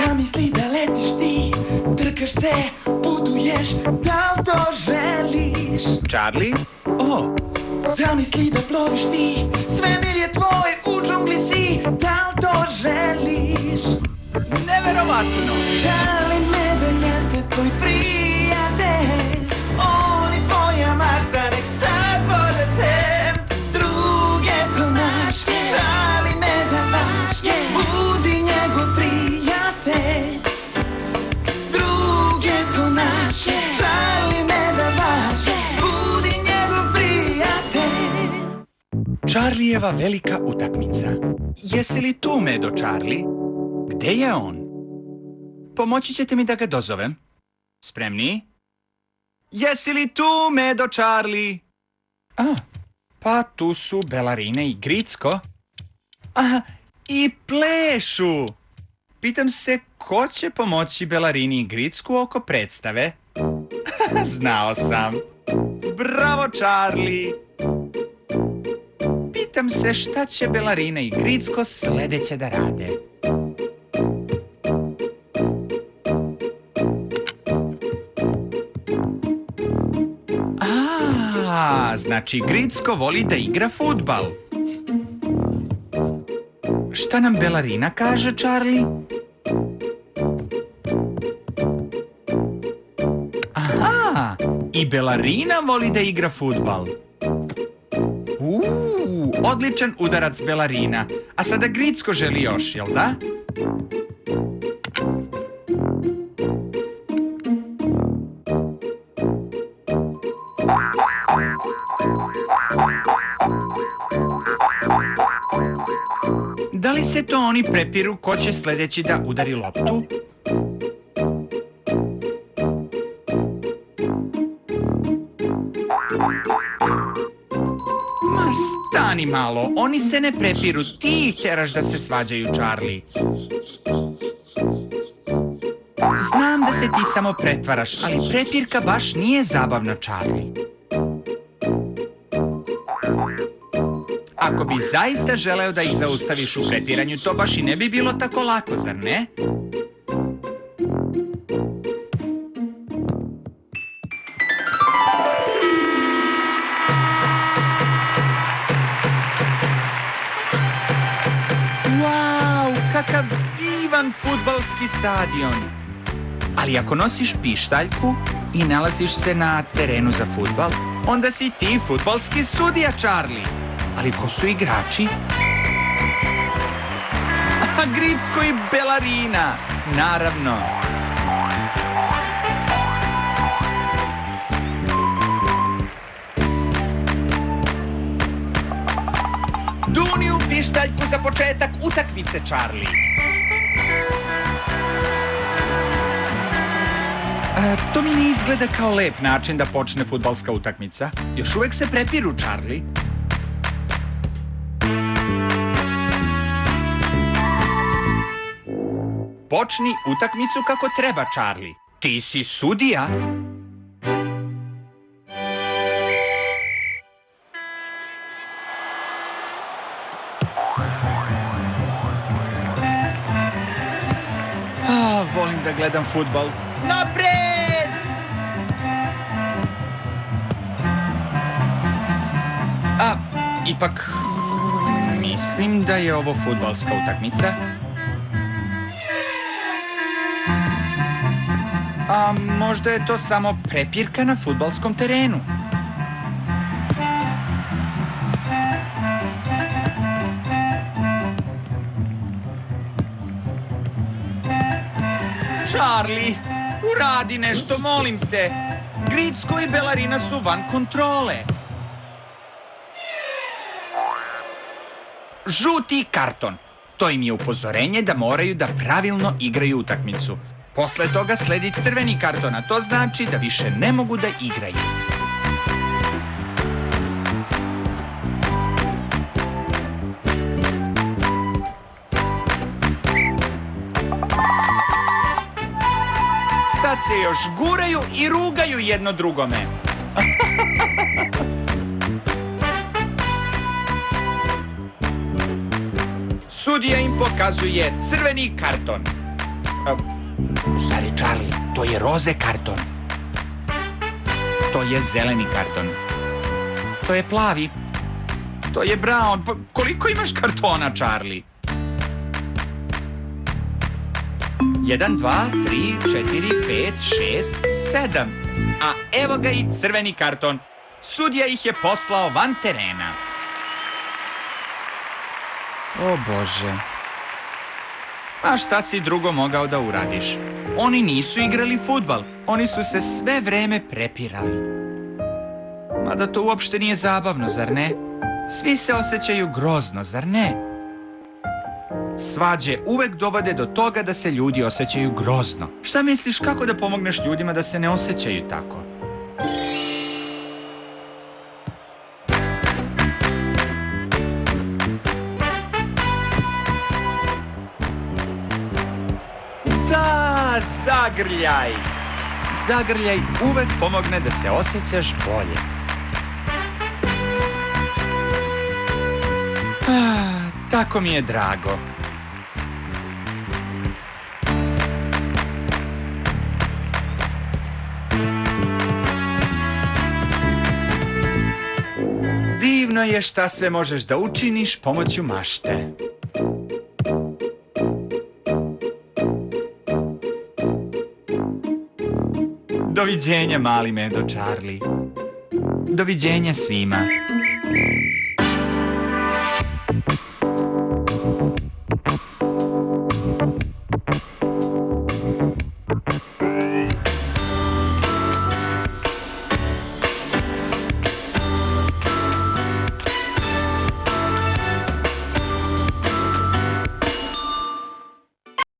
Zamisli da letiš ti, trkaš se, putuješ, da li to želiš? Charlie? O! Zamisli da ploviš ti, svemir je tvoj, u džungli si, da li to želiš? Neverovatno! Charlie Medved jeste tvoj prijatelj, on je tvoja mašta, nek sad vode te. Drug je to naš, Charlie Medved vaš, budi njegov prijatelj. Drug je to naš, Charlie Medved vaš, budi njegov prijatelj. Charlijeva velika utakmica. Jesi li tu, Medo Charlie? Gde je on? Pomoći ćete mi da ga dozovem. Spremni? Jesi li tu, Medo Charlie? Pa tu su Belarina i Gricko. I plešu. Pitam se ko će pomoći Belarini i Gricku oko predstave. Znao sam. Bravo, Charlie. Pitam se šta će Belarina i Gricko sledeće da rade. Znači Gricko voli da igra fudbal. Šta nam Belarina kaže, Charlie? Aha, i Belarina voli da igra fudbal. Odličan udarac Belarina. A sada Gricko želi još, jel da? Da li se to oni prepiru ko će sledeći da udari loptu? Ma stani malo, oni se ne prepiru, ti ih teraš da se svađaju, Charlie. Znam da se ti samo pretvaraš, ali prepirka baš nije zabavna, Charlie. Ako bi zaista želeo da ih zaustaviš u prepiranju, to baš i ne bi bilo tako lako, zar ne? Wow, kakav divan fudbalski stadion! Ali ako nosiš pištaljku i nalaziš se na terenu za fudbal, onda si ti fudbalski sudija, Charlie. Ali ko su igrači? Gricko i Belarina, naravno. Duni u pištaljku za početak utakmice, Charlie. To mi ne izgleda kao lep način da počne fudbalska utakmica. Još uvek se prepiru, Charlie. Počni utakmicu kako treba, Charlie. Ti si sudija. Volim da gledam fudbal. Napred! Ipak, mislim da je ovo fudbalska utakmica. A možda je to samo prepirka na fudbalskom terenu. Charlie, uradi nešto, molim te. Gricko i Belarina su van kontrole. Žuti karton. To im je upozorenje da moraju da pravilno igraju utakmicu. Posle toga sledi crveni karton, a to znači da više ne mogu da igraju. Sad se još guraju i rugaju jedno drugome. Sudija im pokazuje crveni karton. U stvari, Charlie, to je roze karton. To je zeleni karton. To je plavi. To je brown. Pa koliko imaš kartona, Charlie? 1, 2, 3, 4, 5, 6, 7. A evo ga i crveni karton. Sudija ih je poslao van terena. O Bože. A šta si drugo mogao da uradiš? Oni nisu igrali fudbal. Oni su se sve vreme prepirali. Mada to uopšte nije zabavno, zar ne? Svi se osjećaju grozno, zar ne? Svađe uvek dovode do toga da se ljudi osjećaju grozno. Šta misliš, kako da pomogneš ljudima da se ne osjećaju tako? Da, zagrljaj! Zagrljaj uvek pomogne da se osjećaš bolje. Tako mi je drago. Divno je šta sve možeš da učiniš pomoću mašte. Doviđenja, mali Medo Charlie. Doviđenja svima.